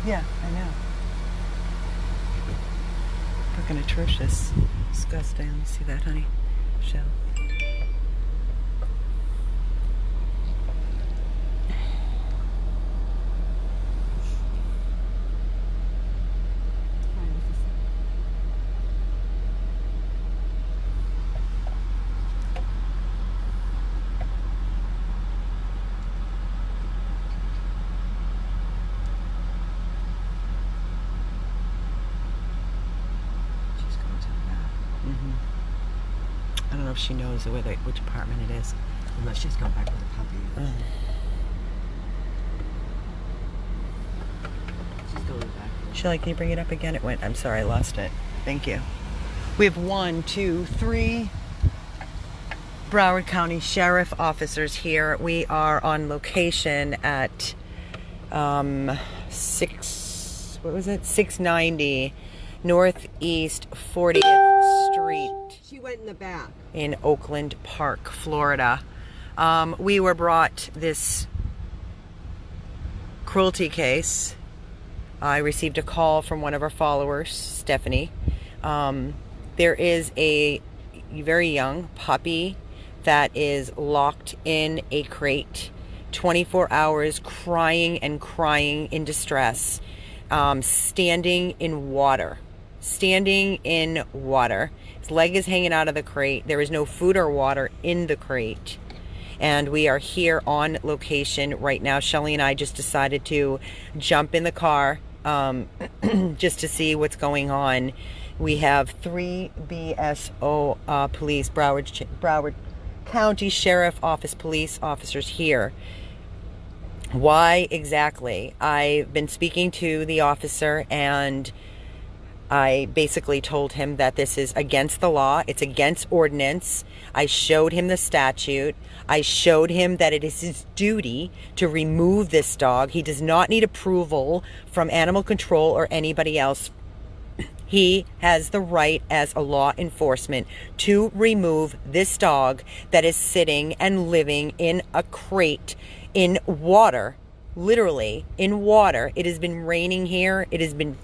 Yeah, I know. Fucking atrocious. Disgusting. Let me see that, honey. Shell. I don't know if she knows which apartment it is. Unless she's gone back with the puppy. She's going back. Shelly, can you bring it up again? It went. I'm sorry, I lost it. Thank you. We have 1, 2, 3 Broward County Sheriff officers here. We are on location at 690 Northeast 40th Street. She went in the back. In Oakland Park, Florida. We were brought this cruelty case. I received a call from one of our followers, Stephanie. There is a very young puppy that is locked in a crate, 24 hours, crying and crying in distress, standing in water. His leg is hanging out of the crate. There is no food or water in the crate. And we are here on location right now. Shelly and I just decided to jump in the car just to see what's going on. We have 3 BSO police, Broward County Sheriff Office police officers here. Why exactly? I've been speaking to the officer, and I basically told him that this is against the law. It's against ordinance. I showed him the statute. I showed him that it is his duty to remove this dog. He does not need approval from animal control or anybody else. He has the right as a law enforcement to remove this dog that is sitting and living in a crate in water, literally in water. It has been raining here. It has been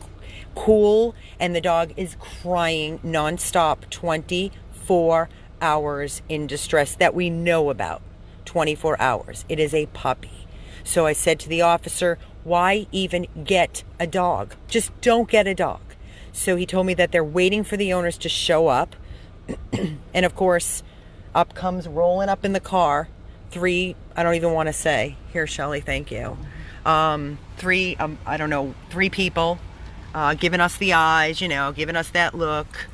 cool, and the dog is crying nonstop 24 hours in distress that we know about. 24 hours. It is a puppy. So I said to the officer, why even get a dog? Just don't get a dog. So he told me that they're waiting for the owners to show up. And of course, up comes rolling up in the car 3, I don't even want to say. Here, Shelly, thank you. 3 people giving us the eyes, giving us that look,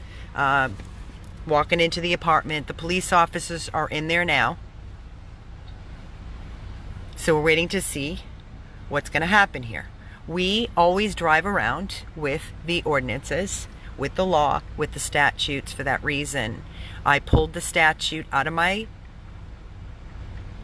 walking into the apartment. The police officers are in there now. So we're waiting to see what's going to happen here. We always drive around with the ordinances, with the law, with the statutes for that reason. I pulled the statute out of my...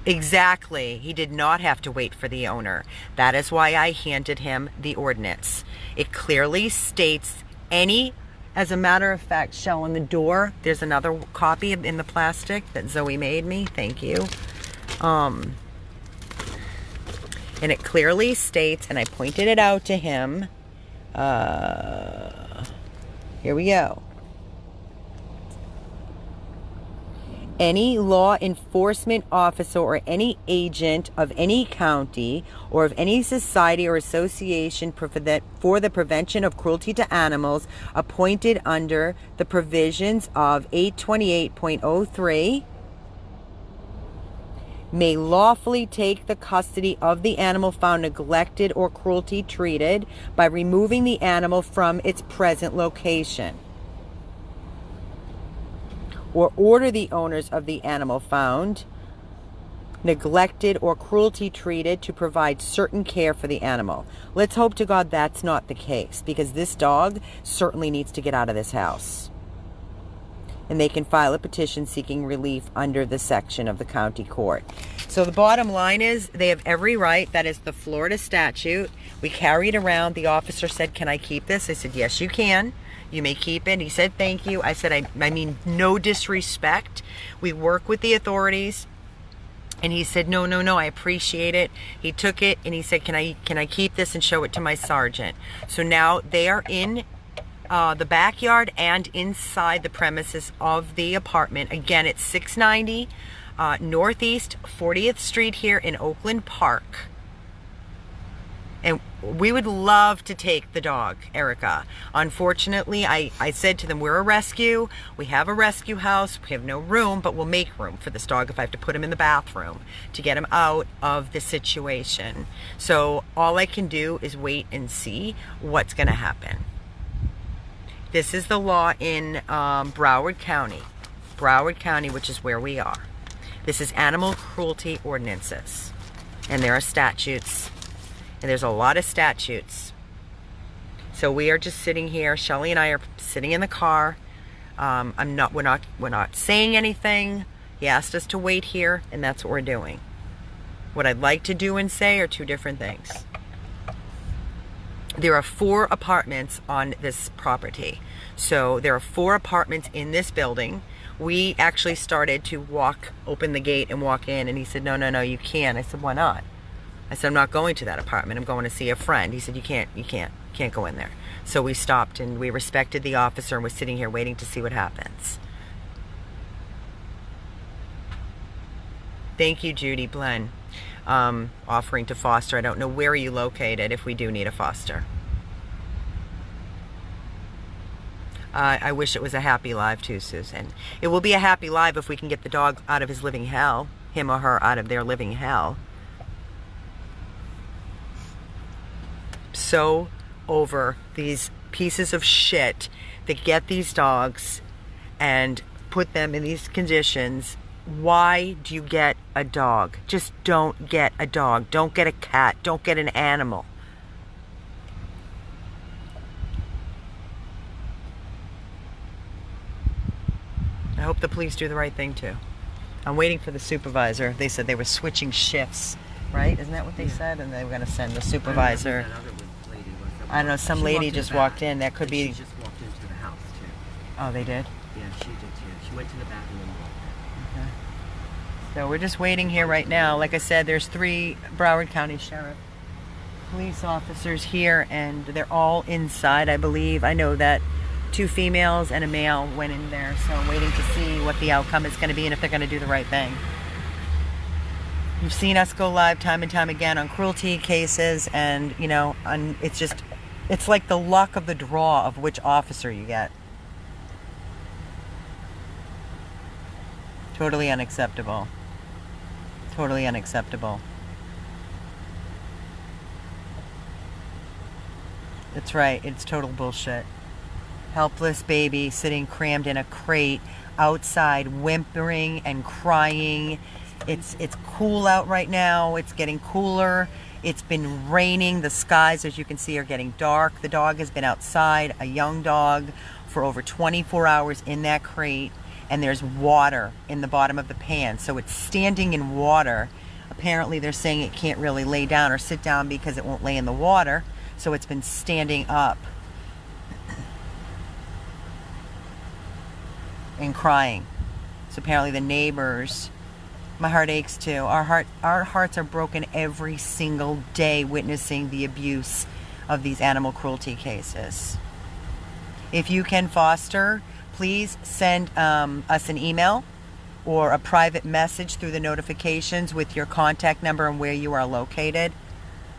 Exactly. He did not have to wait for the owner. That is why I handed him the ordinance. It clearly states as a matter of fact, Shell, on the door, there's another copy in the plastic that Zoe made me. Thank you. And it clearly states, and I pointed it out to him. Here we go. Any law enforcement officer or any agent of any county or of any society or association for the prevention of cruelty to animals appointed under the provisions of 828.03 may lawfully take the custody of the animal found neglected or cruelty treated by removing the animal from its present location, or order the owners of the animal found neglected or cruelty treated to provide certain care for the animal. Let's hope to God that's not the case, because this dog certainly needs to get out of this house. And they can file a petition seeking relief under the section of the county court. So the bottom line is they have every right. That is the Florida statute. We carry it around. The officer said, can I keep this? I said, yes, you can. You may keep it. He said, thank you. I said, I mean, no disrespect. We work with the authorities. And he said, no, no, no, I appreciate it. He took it and he said, can I keep this and show it to my sergeant? So now they are in the backyard and inside the premises of the apartment. Again, it's 690 Northeast 40th Street here in Oakland Park. And we would love to take the dog, Erica. Unfortunately, I said to them, we're a rescue. We have a rescue house. We have no room, but we'll make room for this dog if I have to put him in the bathroom to get him out of the situation. So all I can do is wait and see what's going to happen. This is the law in Broward County. Broward County, which is where we are. This is animal cruelty ordinances. And there are statutes. And there's a lot of statutes. So we are just sitting here. Shelly and I are sitting in the car. We're not saying anything. He asked us to wait here, and that's what we're doing. What I'd like to do and say are two different things. There are 4 apartments on this property. So there are 4 apartments in this building. We actually started to open the gate and walk in, and he said, no, no, no, you can't. I said, why not? I said, I'm not going to that apartment. I'm going to see a friend. He said, you can't go in there. So we stopped and we respected the officer and we're sitting here waiting to see what happens. Thank you, Judy Blen. Offering to foster. I don't know where are you located if we do need a foster. I wish it was a happy live too, Susan. It will be a happy live if we can get the dog out of his living hell, him or her out of their living hell. So over these pieces of shit that get these dogs and put them in these conditions. Why do you get a dog? Just don't get a dog. Don't get a cat. Don't get an animal. I hope the police do the right thing too. I'm waiting for the supervisor. They said they were switching shifts, right? Isn't that what they said? And they were going to send the supervisor. I don't know, some lady just walked in. That could be... She just walked into the house, too. Oh, they did? Yeah, she did, too. She went to the bathroom and walked in. Okay. So we're just waiting here right now. Like I said, there's 3 Broward County Sheriff police officers here, and they're all inside, I believe. I know that 2 females and a male went in there, so I'm waiting to see what the outcome is going to be and if they're going to do the right thing. You've seen us go live time and time again on cruelty cases, and, you know, it's like the luck of the draw of which officer you get. Totally unacceptable. Totally unacceptable. That's right, it's total bullshit. Helpless baby sitting crammed in a crate outside, whimpering and crying. It's cool out right now. It's getting cooler. It's been raining. The skies, as you can see, are getting dark. The dog has been outside, a young dog, for over 24 hours in that crate, and there's water in the bottom of the pan. So it's standing in water. Apparently they're saying it can't really lay down or sit down because it won't lay in the water. So it's been standing up and crying. So apparently the neighbors... My heart aches too. Our hearts are broken every single day witnessing the abuse of these animal cruelty cases. If you can foster, please send us an email or a private message through the notifications with your contact number and where you are located.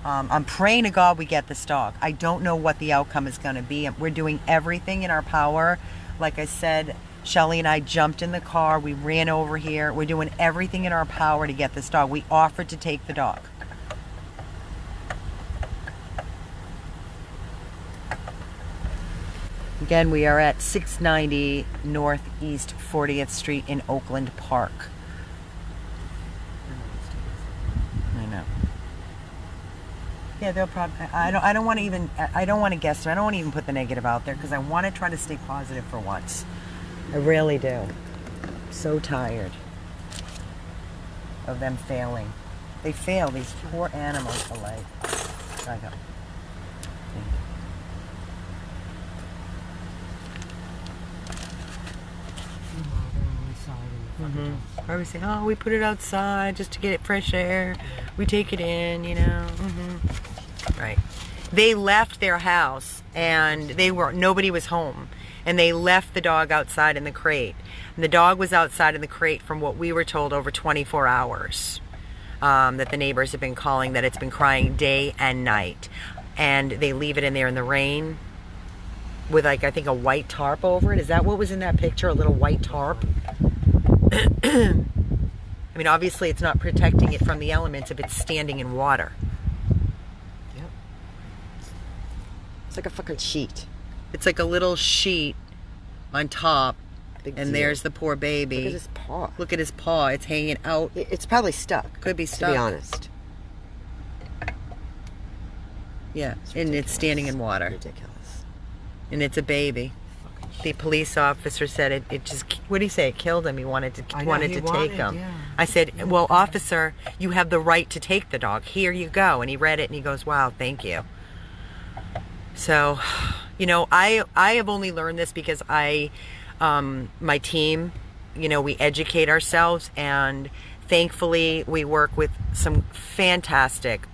I'm praying to God we get this dog. I don't know what the outcome is going to be. We're doing everything in our power. Like I said, Shelly and I jumped in the car. We ran over here. We're doing everything in our power to get this dog. We offered to take the dog. Again, we are at 690 Northeast 40th Street in Oakland Park. I know. Yeah, they'll probably... I don't want to guess. I don't want to even put the negative out there because I want to try to stay positive for once. I really do. I'm so tired of them failing. They fail, these poor animals alike. I go. Probably say, oh, we put it outside just to get it fresh air. We take it in, you know. Right. They left their house and nobody was home. And they left the dog outside in the crate. And the dog was outside in the crate from what we were told over 24 hours. That the neighbors have been calling, that it's been crying day and night. And they leave it in there in the rain with, like, I think a white tarp over it. Is that what was in that picture? A little white tarp? I mean, obviously it's not protecting it from the elements if it's standing in water. Yep. It's like a fucking sheet. It's like a little sheet on top. Big and deal. There's the poor baby. Look at his paw. Look at his paw. It's hanging out. It's probably stuck. Could be stuck. To be honest. Yeah, and it's standing in water. Ridiculous. And it's a baby. The police officer said it just, what did he say? It killed him. He wanted to take him. Yeah. I said, well, officer, you have the right to take the dog. Here you go. And he read it and he goes, wow, thank you. So, you know, I have only learned this because my team, you know, we educate ourselves, and thankfully we work with some fantastic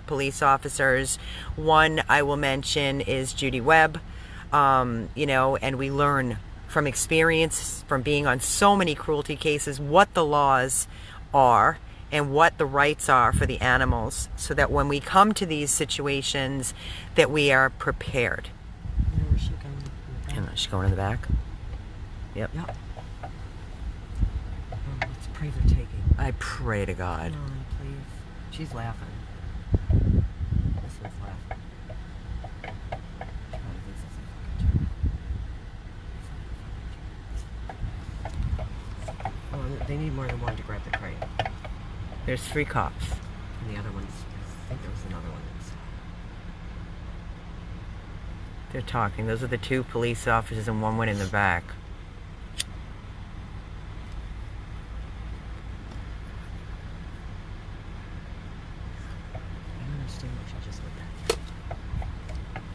police officers. One I will mention is Judy Webb. You know, and we learn from experience, from being on so many cruelty cases, what the laws are and what the rights are for the animals, so that when we come to these situations, that we are prepared. Where's she going? She's going in the back. Yep. Yep. Oh, let's pray they're taking. I pray to God. Come on, please. She's laughing. This one's laughing. Oh, they need more than one to grab the crate. There's 3 cops. And the other ones, I think there was another one that's... They're talking. Those are the 2 police officers, and one went in the back. I don't understand why she just went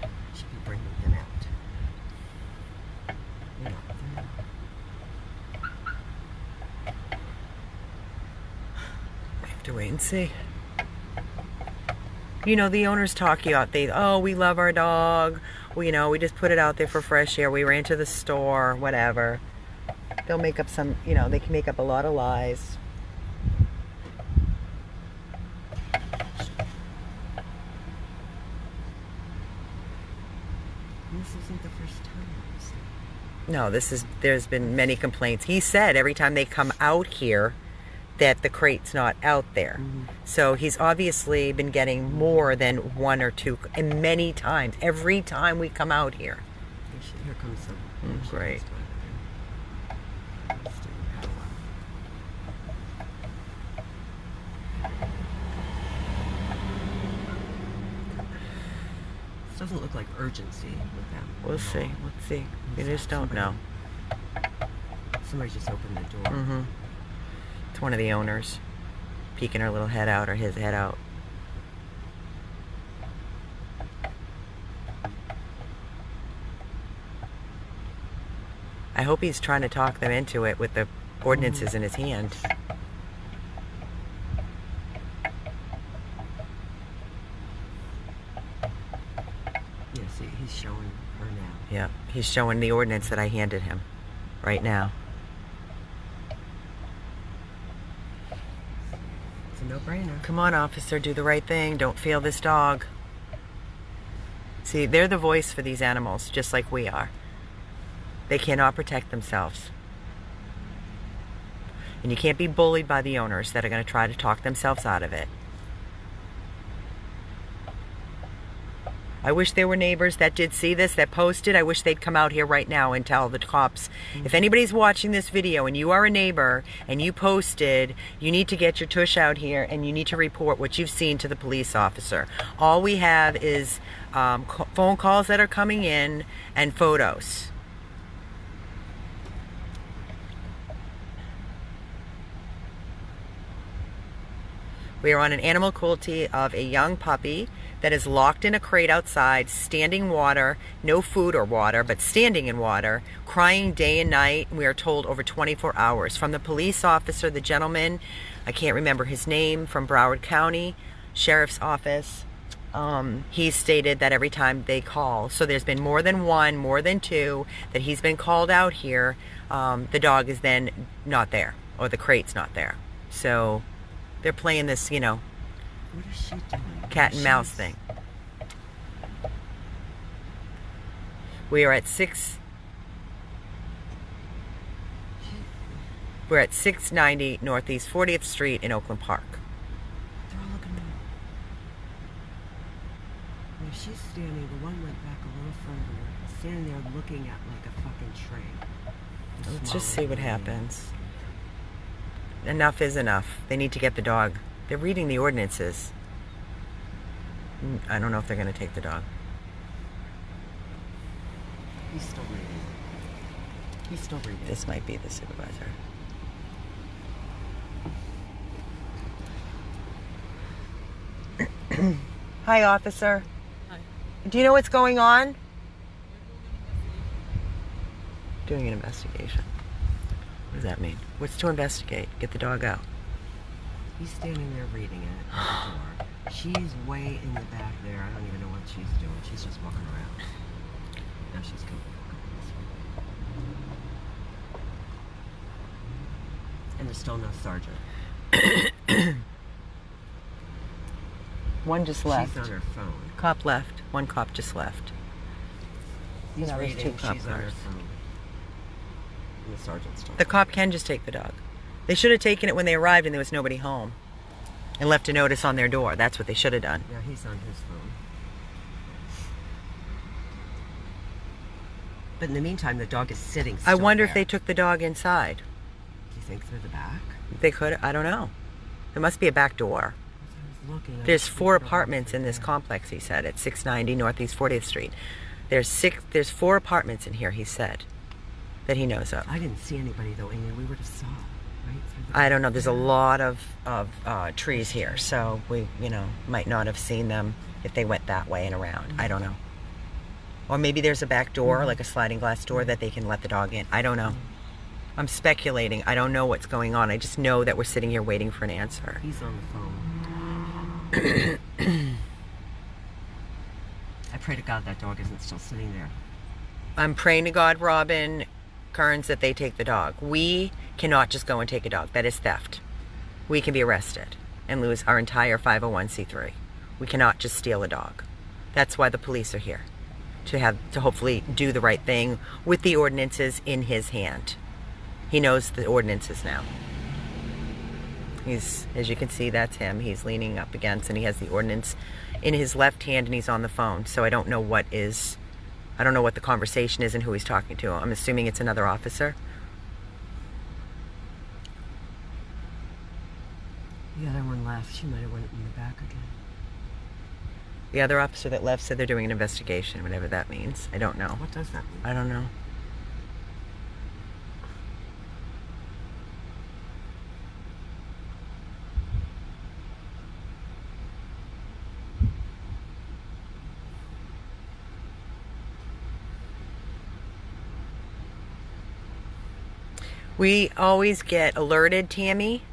that. She could bring him out. They're not. We have to wait and see. You know, the owners talk you out. Oh, we love our dog. Well, you know, we just put it out there for fresh air. We ran to the store, whatever. They'll make up some, you know, they can make up a lot of lies. This isn't the first time. No, there's been many complaints. He said every time they come out here that the crate's not out there. So he's obviously been getting more than 1 or 2, and many times. Every time we come out here. Here comes some. Great. This doesn't look like urgency with them. We'll see. Let's see. We just don't know. Somebody just opened the door. It's one of the owners peeking her little head out, or his head out. I hope he's trying to talk them into it with the ordinances in his hand. Yeah, see, he's showing her now. Yeah, he's showing the ordinance that I handed him right now. It's a no-brainer. Come on, officer, do the right thing. Don't fail this dog. See, they're the voice for these animals, just like we are. They cannot protect themselves. And you can't be bullied by the owners that are going to try to talk themselves out of it. I wish there were neighbors that did see this, that posted. I wish they'd come out here right now and tell the cops. If anybody's watching this video and you are a neighbor and you posted, you need to get your tush out here and you need to report what you've seen to the police officer. All we have is phone calls that are coming in and photos. We are on an animal cruelty of a young puppy that is locked in a crate outside, standing water, no food or water, but standing in water, crying day and night, we are told over 24 hours. From the police officer, the gentleman, I can't remember his name, from Broward County Sheriff's Office, he stated that every time they call, so there's been more than one, more than two, that he's been called out here, the dog is then not there, or the crate's not there. So they're playing this, you know, What is she doing? cat and mouse thing. We are at 690 Northeast 40th Street in Oakland Park. They're all looking at her. When she's standing, the one went back a little further, standing there looking at like a fucking tray. Let's just see what happens. Enough is enough. They need to get the dog. They're reading the ordinances. I don't know if they're going to take the dog. He's still reading. He's still reading. This might be the supervisor. Hi, officer. Hi. Do you know what's going on? Doing an investigation. What does that mean? What's to investigate? Get the dog out. He's standing there reading it at the door. She's way in the back there. I don't even know what she's doing. She's just walking around. Now she's coming this way. And there's still no sergeant. One just left. She's on her phone. Cop left. One cop just left. He's No, there's reading. two cop She's on her cars. phone. And the sergeant's still. The cop can just take the dog. They should have taken it when they arrived and there was nobody home. And left a notice on their door. That's what they should have done. Yeah, he's on his phone. But in the meantime, the dog is sitting still I wonder if there. they took the dog inside. Do you think through the back? They could. I don't know. There must be a back door. I was looking. I There's was 4 thinking about apartments in this that. complex, he said, at 690 Northeast 40th Street. There's 4 apartments in here, he said, that he knows of. I didn't see anybody though, Amy. We would have saw right through the I don't know. There's a lot of trees here, so we, you know, might not have seen them if they went that way and around. I don't know. Or maybe there's a back door, like a sliding glass door, that they can let the dog in. I don't know. I'm speculating. I don't know what's going on. I just know that we're sitting here waiting for an answer. He's on the phone. I pray to God that dog isn't still sitting there. I'm praying to God, Robin Kearns, that they take the dog. We cannot just go and take a dog. That is theft. We can be arrested and lose our entire 501c3. We cannot just steal a dog. That's why the police are here, to hopefully do the right thing with the ordinances in his hand. He knows the ordinances now. He's, as you can see, that's him. He's leaning up against, and he has the ordinance in his left hand, and he's on the phone. So I don't know what the conversation is and who he's talking to. I'm assuming it's another officer. The other one left. She might have went in the back again. The other officer that left said they're doing an investigation, whatever that means. I don't know. What does that mean? I don't know. We always get alerted, Tammy,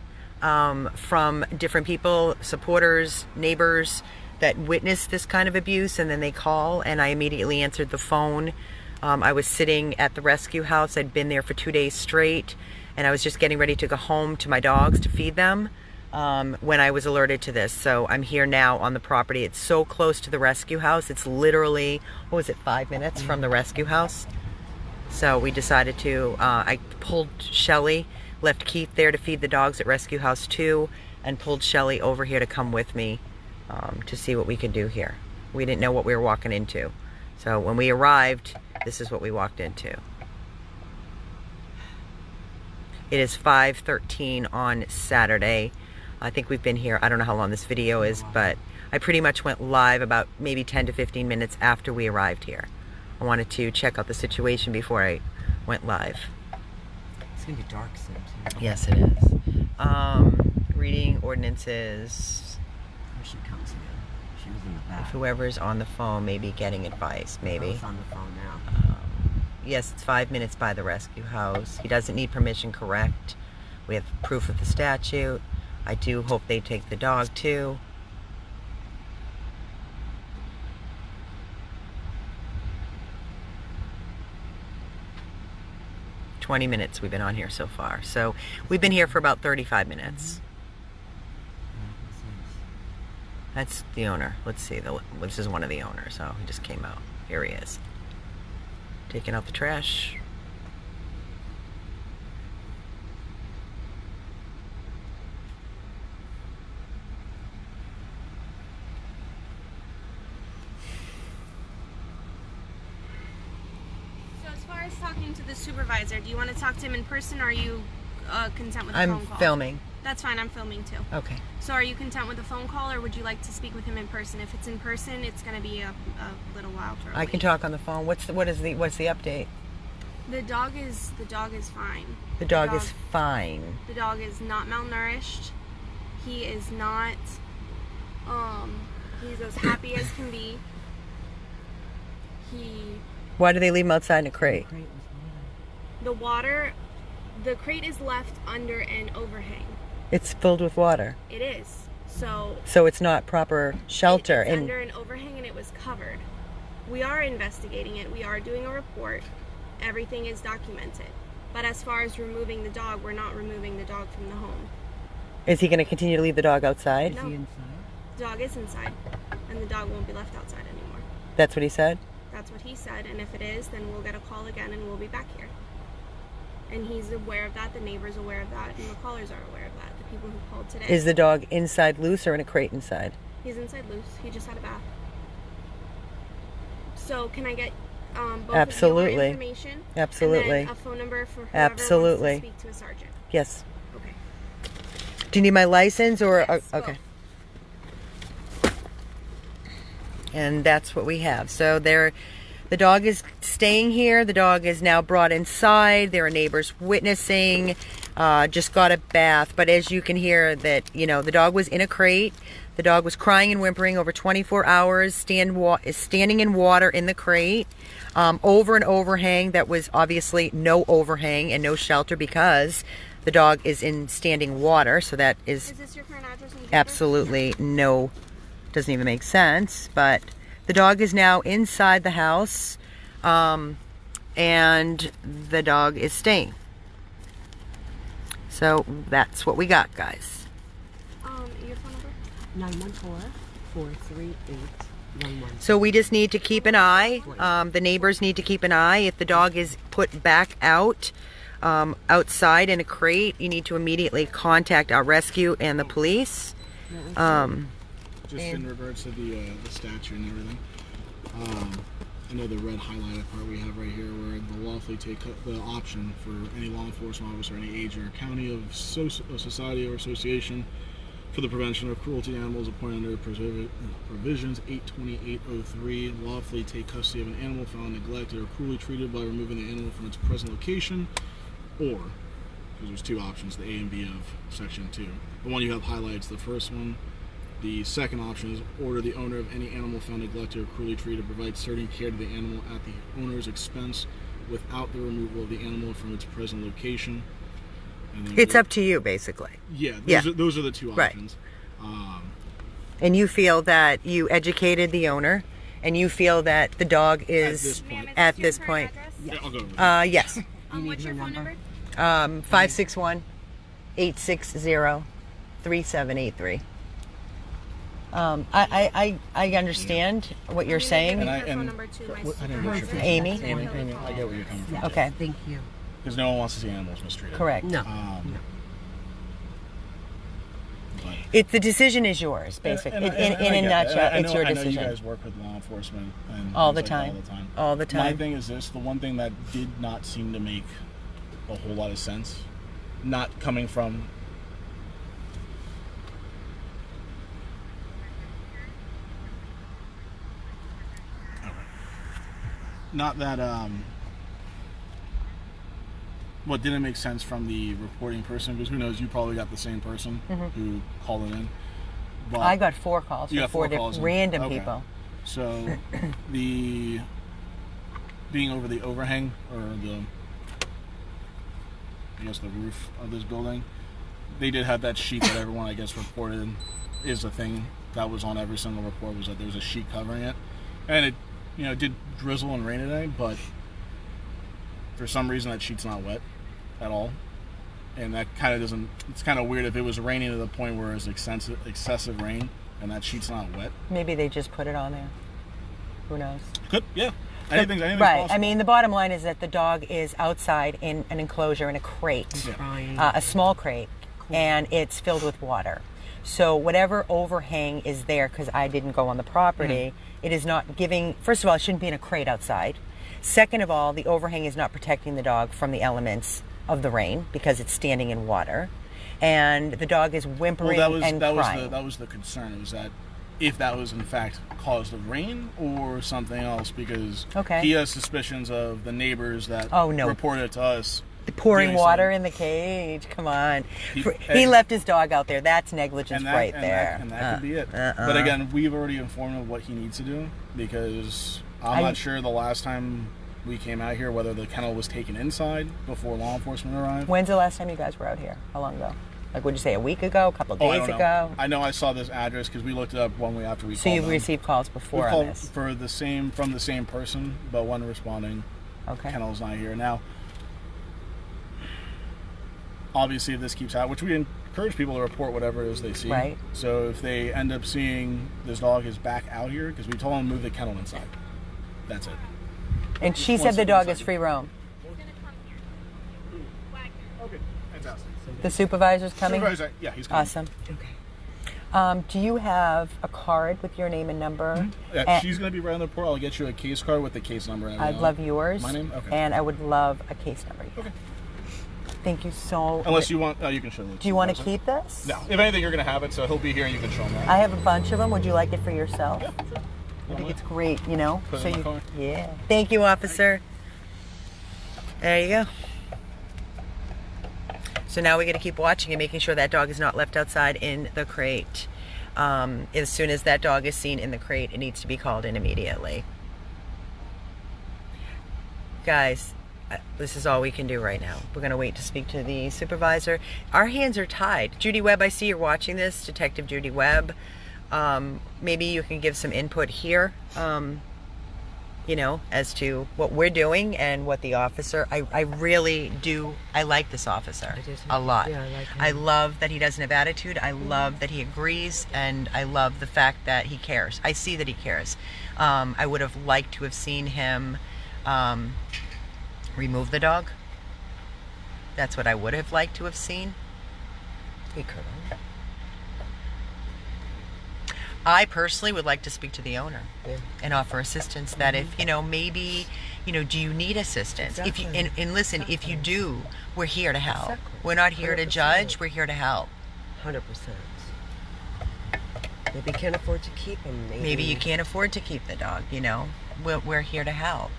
from different people, supporters, neighbors that witness this kind of abuse, and then they call, and I immediately answered the phone. I was sitting at the rescue house. I'd been there for 2 days straight, and I was just getting ready to go home to my dogs to feed them when I was alerted to this. So I'm here now on the property. It's so close to the rescue house. It's literally, 5 minutes from the rescue house? So we decided to, I pulled Shelly, left Keith there to feed the dogs at Rescue House 2, and pulled Shelly over here to come with me to see what we could do here. We didn't know what we were walking into. So when we arrived, this is what we walked into. It is 5:13 on Saturday. I think we've been here, I don't know how long this video is, but I pretty much went live about maybe 10 to 15 minutes after we arrived here. I wanted to check out the situation before I went live. It's gonna be dark soon too. Yes, it is. Reading ordinances. Here she comes again. She was in the back. If whoever's on the phone may be getting advice, maybe. She's on the phone now. Yes, it's 5 minutes by the rescue house. He doesn't need permission, correct? We have proof of the statute. I do hope they take the dog too. $20 we've been on here so far. So we've been here for about 35 minutes. That's the owner. Let's see. This is one of the owners. Oh, he just came out. Here he is. Taking out the trash. So as far as talking to the supervisor, do you want to talk to him in person, or are you content with a I'm phone call? filming. That's fine, I'm filming too. Okay. So are you content with a phone call, or would you like to speak with him in person? If it's in person, it's going to be a little while for a I can wait. talk on the phone. What's the update? The dog is fine. The dog is fine. The dog is not malnourished. He is not he's as happy as can be. Why do they leave him outside in a crate? The crate is left under an overhang. It's filled with water. It is. So it's not proper shelter. It's under an overhang, and it was covered. We are investigating it. We are doing a report. Everything is documented. But as far as removing the dog, we're not removing the dog from the home. Is he going to continue to leave the dog outside? No. Is he inside? The dog is inside, and the dog won't be left outside anymore. That's what he said? That's what he said, and if it is, then we'll get a call again, and we'll be back here. And he's aware of that, the neighbor's aware of that, and the callers are aware of that, the people who called today. Is the dog inside loose or in a crate inside? He's inside loose. He just had a bath. So can I get both Absolutely. of your information? Absolutely. And then a phone number for whoever Absolutely. wants to speak to a sergeant. Yes. Okay. Do you need my license or Yes, okay? both. And that's what we have. So the dog is staying here. The dog is now brought inside. There are neighbors witnessing. Just got a bath. But as you can hear, that the dog was in a crate. The dog was crying and whimpering over 24 hours, standing in water in the crate, over an overhang that was obviously no overhang and no shelter because the dog is in standing water. So that is Is this your current address and number? absolutely no, doesn't even make sense. But the dog is now inside the house, and the dog is staying. So that's what we got, guys. Your phone number? 914-438-11. So we just need to keep an eye. The neighbors need to keep an eye. If the dog is put back out, outside in a crate, you need to immediately contact our rescue and the police. Just in regards to the statute and everything, I know the red highlighted part we have right here where the lawfully take the option for any law enforcement officer, any age or county of society or association for the prevention of cruelty to animals appointed under provisions 82803, lawfully take custody of an animal found neglected or cruelly treated by removing the animal from its present location, or, because there's two options, the A and B of section 2. The one you have highlights the first one. The second option is order the owner of any animal found neglected or cruelly treated to provide certain care to the animal at the owner's expense without the removal of the animal from its present location. And then It's up to you, basically. Yeah, those are the two Right. options. And you feel that you educated the owner, and you feel that the dog is this point. Ma'am, at is this this your point. current Yeah, address? I'll go with that. Yes. What's your phone number? 561-860-3783. I understand what you're saying. And Her I- phone and- number to my I didn't supervisor. get your Amy? I get where you're coming from. Okay, Thank you. Because no one wants to see animals mistreated. correct. No. But- The decision is yours, basically. And I In get a that. nutshell, I it's your know you decision. guys work with law enforcement and All the things like time. that All the My time. thing is this: the one thing that did not seem to make a whole lot of sense, not coming from. Not that what didn't make sense from the reporting person, because who knows, you probably got the same person who called it in. But I got 4 calls You from got 4 4 calls in. random Okay. people. So the being over the overhang or the roof of this building, they did have that sheet that everyone I guess reported is a thing that was on every single report, was that there was a sheet covering it, and it did drizzle and rain today, but for some reason that sheet's not wet at all, and that kind of doesn't. It's kind of weird if it was raining to the point where it's excessive rain and that sheet's not wet. Maybe they just put it on there. Who knows? Could, yeah. Anything's Right. possible. I mean, the bottom line is that the dog is outside in an enclosure in a crate, Crying. a small crate, and it's filled with water. So whatever overhang is there, because I didn't go on the property, it is not giving. First of all, it shouldn't be in a crate outside. Second of all, the overhang is not protecting the dog from the elements of the rain because it's standing in water, and the dog is whimpering and crying. That was the concern. It was that if that was in fact caused of rain or something else, because he has suspicions of the neighbors that reported it to us. Pouring water in the cage. Come on. He left his dog out there. That's negligence right there. That could be it. But again, we've already informed him of what he needs to do, because I'm not sure the last time we came out here whether the kennel was taken inside before law enforcement arrived. When's the last time you guys were out here? How long ago? Like, would you say a week ago, a couple of days ago? I know I saw this address because we looked it up one way after we called. So you've received calls before on this? From the same person, but one responding. Okay. Kennel's not here now. Obviously, if this keeps out, which we encourage people to report whatever it is they see. Right. So if they end up seeing this dog is back out here, because we told them to move the kennel inside. That's it. And she said the dog is free roam. Okay, fantastic. The supervisor's coming? Supervisor, yeah, he's coming. Awesome. Okay. Do you have a card with your name and number? Mm-hmm. Yeah, she's going to be right on the report. I'll get you a case card with the case number and everything. I'd love yours. My name? Okay. And I would love a case number. Okay. Thank you so much. Unless you want, you can show me. Do you want to keep this? No. If anything, you're going to have it, so he'll be here and you can show him that. I have a bunch of them. Would you like it for yourself? Yeah, sure. I think it's great, you know? Put it in the car. Yeah. Thank you, officer. There you go. So now we got to keep watching and making sure that dog is not left outside in the crate. As soon as that dog is seen in the crate, it needs to be called in immediately. Guys, this is all we can do right now. We're going to wait to speak to the supervisor. Our hands are tied. Judy Webb, I see you're watching this. Detective Judy Webb. Maybe you can give some input here, you know, as to what we're doing and what the officer, I really do, I like this officer a lot. Yeah, I like him. I love that he doesn't have attitude. I love that he agrees, and I love the fact that he cares. I see that he cares. I would have liked to have seen him remove the dog. That's what I would have liked to have seen. He could have. I personally would like to speak to the owner Yeah. and offer assistance. That if, you know, maybe, you know, do you need assistance? If you and listen, if you do, we're here to help. Exactly. We're not here to 100%. judge. We're here to help. 100%. Maybe you can't afford to keep him. Maybe you can't afford to keep the dog. You know, we're here to help.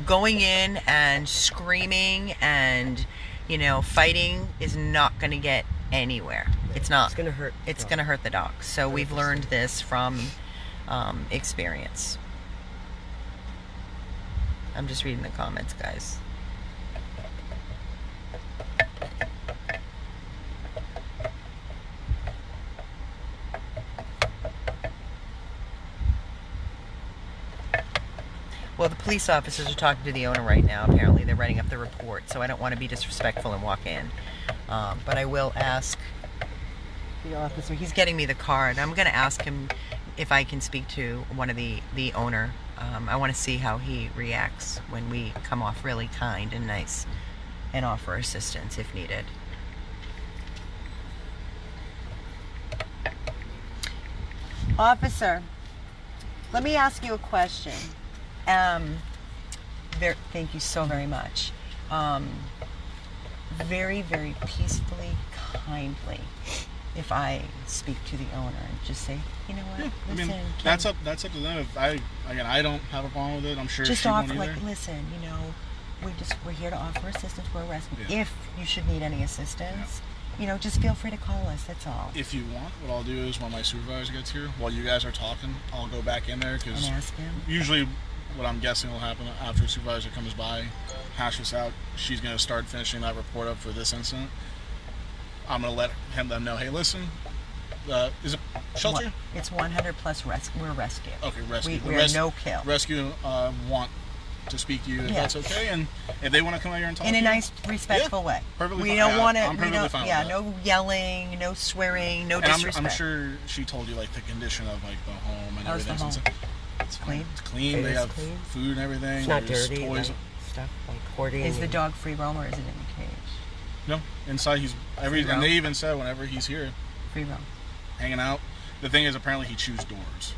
Going in and screaming and, you know, fighting is not going to get anywhere. It's not. It's going to hurt. It's going to hurt the dog. So we've learned this from experience. I'm just reading the comments, guys. Well, the police officers are talking to the owner right now. Apparently, they're writing up the report, so I don't want to be disrespectful and walk in. But I will ask the officer. He's getting me the card. I'm going to ask him if I can speak to one of the owner. I want to see how he reacts when we come off really kind and nice and offer assistance if needed. Officer, let me ask you a question. Thank you so very much. Very, very peacefully, kindly, if I speak to the owner and just say, you know what, listen. I mean, that's up to them. If I don't have a problem with it. I'm sure just she won't offer, either. like, listen, you know, we're here to offer assistance for a rescue. Yeah. If you should need any assistance, you know, just feel free to call us. That's all. If you want, what I'll do is when my supervisor gets here, while you guys are talking, I'll go back in there And because ask him. usually what I'm guessing will happen after a supervisor comes by, hash this out, she's going to start finishing that report up for this incident. I'm going to let them know, hey, listen, is it shelter? It's 100 plus rescue. We're rescue. Okay, rescue. We're no kill. Rescue want to speak to you if that's okay, and if they want to come out here and talk In to a you, nice, respectful way. perfectly We fine. don't Yeah, want to. I'm perfectly fine with that. No yelling, no swearing, no And disrespect. I'm sure she told you like the condition of like the home and How's the everything. home? It's Clean? It's clean. It They is have clean. food and everything. It's not There's dirty. toys. Like stuff like hoarding. Is the and- dog free roam or is it in a cage? No, inside he's Free roam. and they even said whenever he's here Free roam. hanging out. The thing is, apparently he chews doors.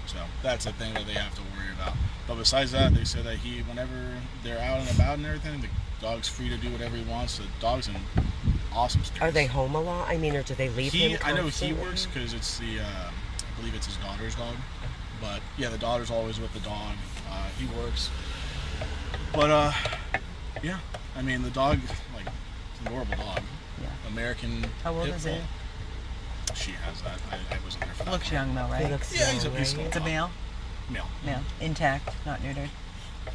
So that's the thing that they have to worry about. But besides that, they said that whenever they're out and about and everything, the dog's free to do whatever he wants. The dog's in awesome spirits. Are they home a lot? I mean, or do they leave him? I know he constantly? works because it's I believe it's his daughter's dog. But yeah, the daughter's always with the dog. He works. But yeah, I mean the dog, like, it's an adorable dog. Yeah. American. How old pit is it? bull. She has that. I wasn't there for that. Looks part. young though, He right? looks Yeah, young, he's right? still It's a male. Male. Male. Intact, not neutered.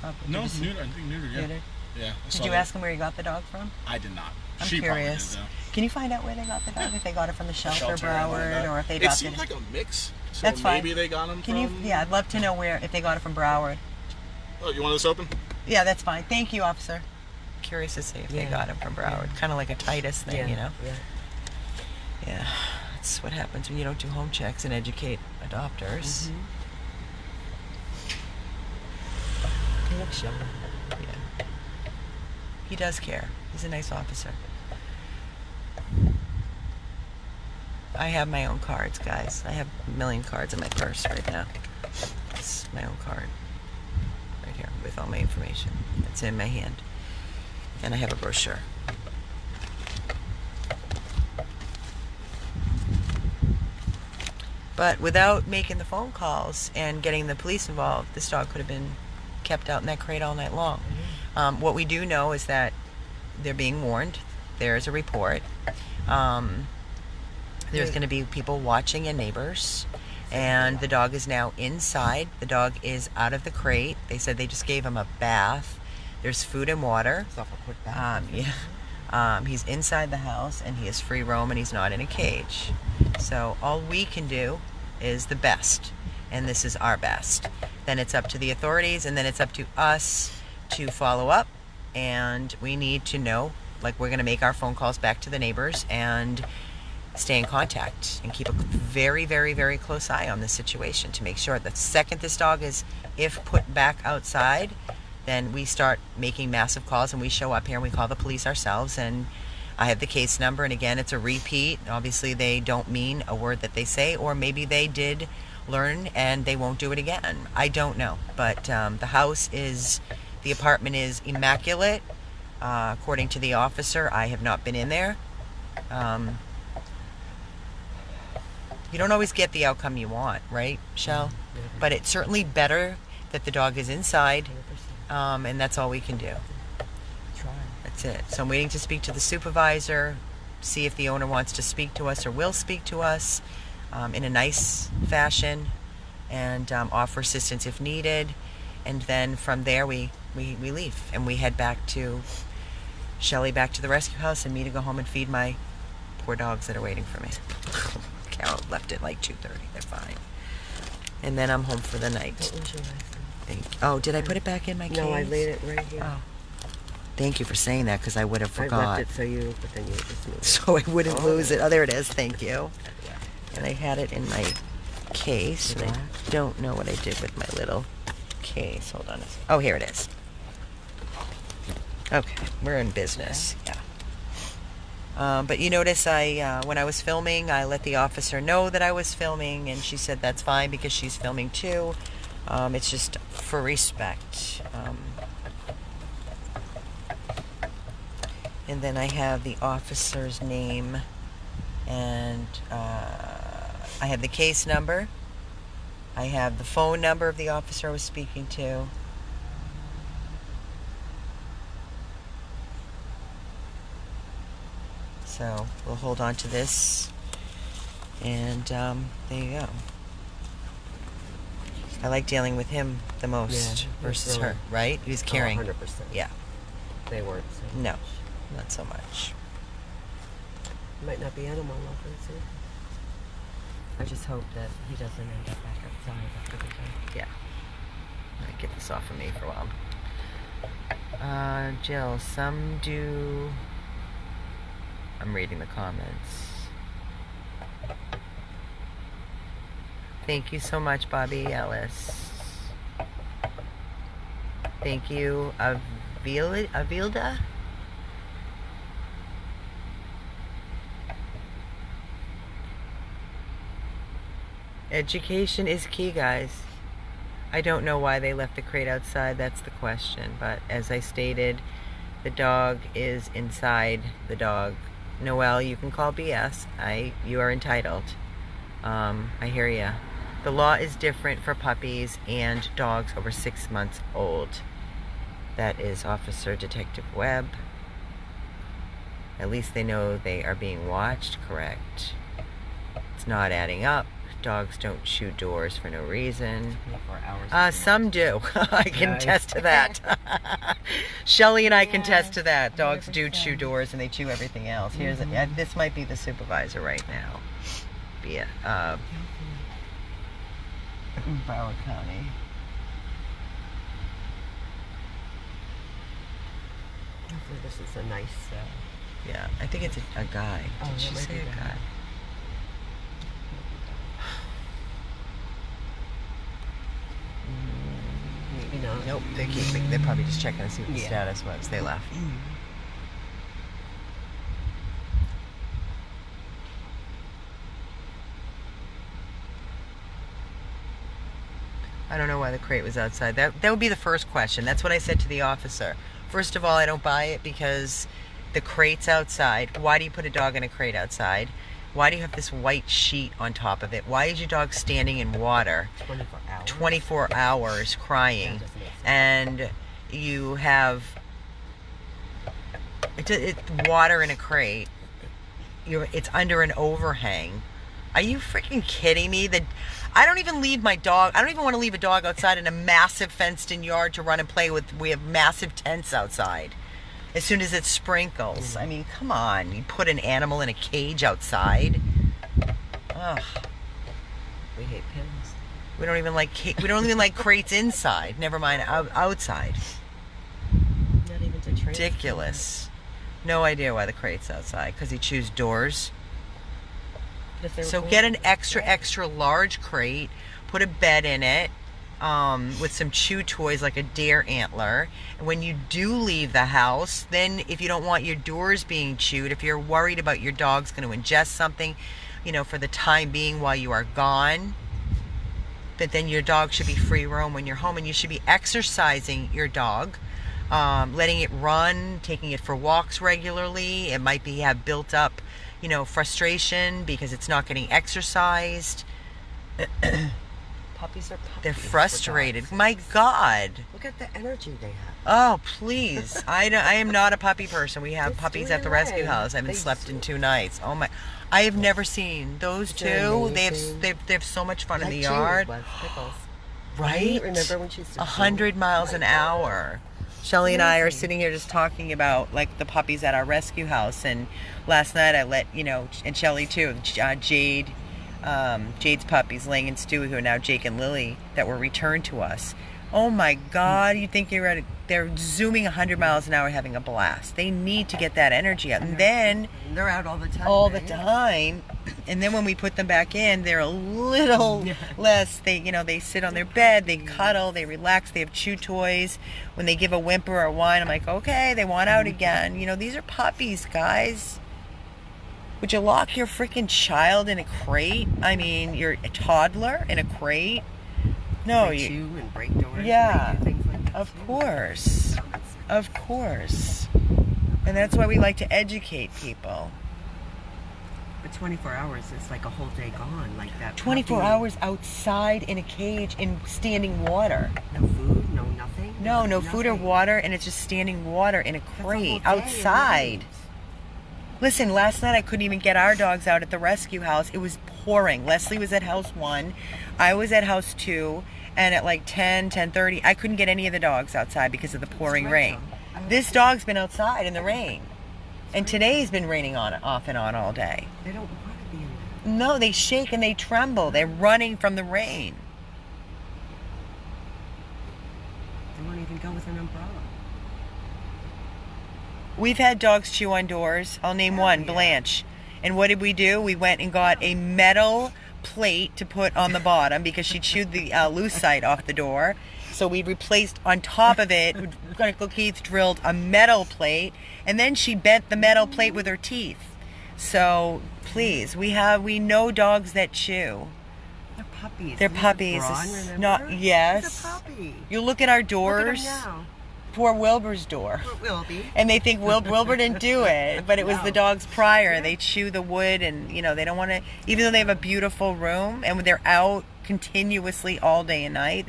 Oh, No, did you see- neutered. I think neutered. Yeah. Neutered. Yeah. I Did saw you that. ask him where he got the dog from? I did not. I'm She curious. probably did, Can you find out where they got the dog? If they got it from the though. shelter, Shelter and all Broward, that. or if they It adopted seemed like a mix. So That's fine. maybe they got him Can from. you? Yeah, I'd love to know where if they got it from Broward. Oh, you want this open? Yeah, that's fine. Thank you, officer. Curious to see if they Yeah. got him from Broward. Kind of like a Titus thing, Yeah, you know? Yeah. Yeah. That's what happens when you don't do home checks and educate adopters. Mm-hmm. He looks young. Yeah. He does care. He's a nice officer. I have my own cards, guys. I have a million cards in my purse right now. It's my own card. Right here with all my information. It's in my hand. And I have a brochure. But without making the phone calls and getting the police involved, this dog could have been kept out in that crate all night long. What we do know is that they're being warned. There's a report. There's going to be people watching and neighbors. And the dog is now inside. The dog is out of the crate. They said they just gave him a bath. There's food and water. It's off a quick bath. He's inside the house and he is free roam and he's not in a cage. So all we can do is the best, and this is our best. Then it's up to the authorities, and then it's up to us to follow up, and we need to know, like, we're going to make our phone calls back to the neighbors and stay in contact and keep a very, very, very close eye on this situation to make sure that the second this dog is, if put back outside, then we start making massive calls and we show up here and we call the police ourselves. And I have the case number, and again, it's a repeat. Obviously, they don't mean a word that they say, or maybe they did learn and they won't do it again. I don't know, but the apartment is immaculate, according to the officer. I have not been in there. You don't always get the outcome you want, right, Shell? But it's certainly better that the dog is inside, 100%. and that's all we can do. Try. That's it. So I'm waiting to speak to the supervisor, see if the owner wants to speak to us or will speak to us in a nice fashion, and offer assistance if needed. And then from there we leave and we head back to Shelly, back to the rescue house, and me to go home and feed my poor dogs that are waiting for me. Carol left at like 2:30. They're fine. And then I'm home for the night. What was your license? Oh, did I put it back in my case? No, I laid it right here. Oh. Thank you for saying that, because I would have I forgot. left it so you, but then you just moved it. So I wouldn't Oh. lose it. Oh, there it is. Thank you. And I had it in my case. And I don't know what I did with my little case. Hold on a second. Oh, here it is. Okay, we're in business. Yeah. But you notice when I was filming, I let the officer know that I was filming, and she said that's fine because she's filming too. It's just for respect. And then I have the officer's name, and I have the case number. I have the phone number of the officer I was speaking to. So we'll hold on to this, and there you go. I like dealing with him the most versus really- her, right? He was caring. 100%. Yeah, They weren't so no, much. not so much. Might not be animal lovers. I just hope that he doesn't end up back outside after the day. Yeah. Might get this off of me for a while. Jill, some do... I'm reading the comments. Thank you so much, Bobby Ellis. Thank you, Avilda? Education is key, guys. I don't know why they left the crate outside, that's the question. But as I stated, the dog is inside the dog. Noelle, you can call BS. You are entitled. I hear ya. The law is different for puppies and dogs over 6 months old. That is Officer Detective Webb. At least they know they are being watched, correct? It's not adding up. Dogs don't chew doors for no reason. 24 hours. Some do. I can attest to that. Shelly and I can attest to that. Dogs do chew doors and they chew everything else. Here's this might be the supervisor right now. Be it Broward County. Hopefully this is a nice... Yeah, I think it's a guy. Oh, Did she that might say be a the guy? Maybe not. Nope, they're probably just checking to see what the status was. They left. I don't know why the crate was outside. That would be the first question. That's what I said to the officer. First of all, I don't buy it because the crate's outside. Why do you put a dog in a crate outside? Why do you have this white sheet on top of it? Why is your dog standing in water 24 hours. 24 hours crying? That doesn't make sense. And you have water in a crate. It's under an overhang. Are you freaking kidding me? I don't even leave my dog. I don't even want to leave a dog outside in a massive fenced-in yard to run and play with. We have massive tents outside. As soon as it sprinkles. I mean, come on. You put an animal in a cage outside. Ugh. We hate pins. We don't even like crates inside. Never mind outside. Not even to train. Ridiculous. No idea why the crate's outside. Because he chews doors. So get an extra large crate, put a bed in it, with some chew toys like a deer antler. And when you do leave the house, then if you don't want your doors being chewed, if you're worried about your dog's going to ingest something, for the time being while you are gone, but then your dog should be free roam when you're home, and you should be exercising your dog, letting it run, taking it for walks regularly. It might have built up frustration because it's not getting exercised. Puppies are puppies. They're frustrated. My God. Look at the energy they have. Oh, please. I am not a puppy person. We have It's puppies doing at the rescue right. house. I haven't They slept in do. 2 nights. Oh my. I have never seen those They're two. amazing. They have so much fun in Like the Jade yard. was, Pickles. Right? Remember when she used to 100 miles an hour. Shelly and I are sitting here just talking about like the puppies at our rescue house, and last night I let and Shelly too, Jade's puppies, Lang and Stewie, who are now Jake and Lily, that were returned to us. Oh my God, you think they're zooming 100 miles an hour having a blast. They need to get that energy out. And then They're out all the time. all the time. And then when we put them back in, they're a little less. They sit on their bed, they cuddle, they relax, they have chew toys. When they give a whimper or whine, I'm like, okay, they want out again. These are puppies, guys. Would you lock your freaking child in a crate? I mean, you're a toddler in a crate? No, They chew and break doors. Yeah, and they do things like that of too. course. Of course. And that's why we like to educate people. But 24 hours is like a whole day gone, like that. 24 puppy. hours outside in a cage in standing water. No food, no nothing. No food or Nothing. water, and it's just standing water in a That's a whole crate day, outside. Listen, last night I couldn't even get our dogs out at the rescue house. It was pouring. Leslie was at house 1. I was at house 2. And at like 10:30, I couldn't get any of the dogs outside because of the pouring rain. This dog's been outside in the rain. And today's been raining off and on all day. They don't want to be in there. No, they shake and they tremble. They're running from the rain. They won't even go with an umbrella. We've had dogs chew on doors. I'll name one, Blanche. And what did we do? We went and got a metal plate to put on the bottom because she chewed the lucite off the door. So we replaced on top of it, Uncle Keith drilled a metal plate, and then she bent the metal plate with her teeth. So please, we know dogs that chew. They're puppies. They're puppies. It's Not yes. It's a puppy. You look at our doors. Look at them now. Poor Wilbur's door. Poor Wilby. And they think Wilbur didn't do it, but it was the dogs prior. Yeah. They chew the wood, and they don't want to. Even though they have a beautiful room and they're out continuously all day and night,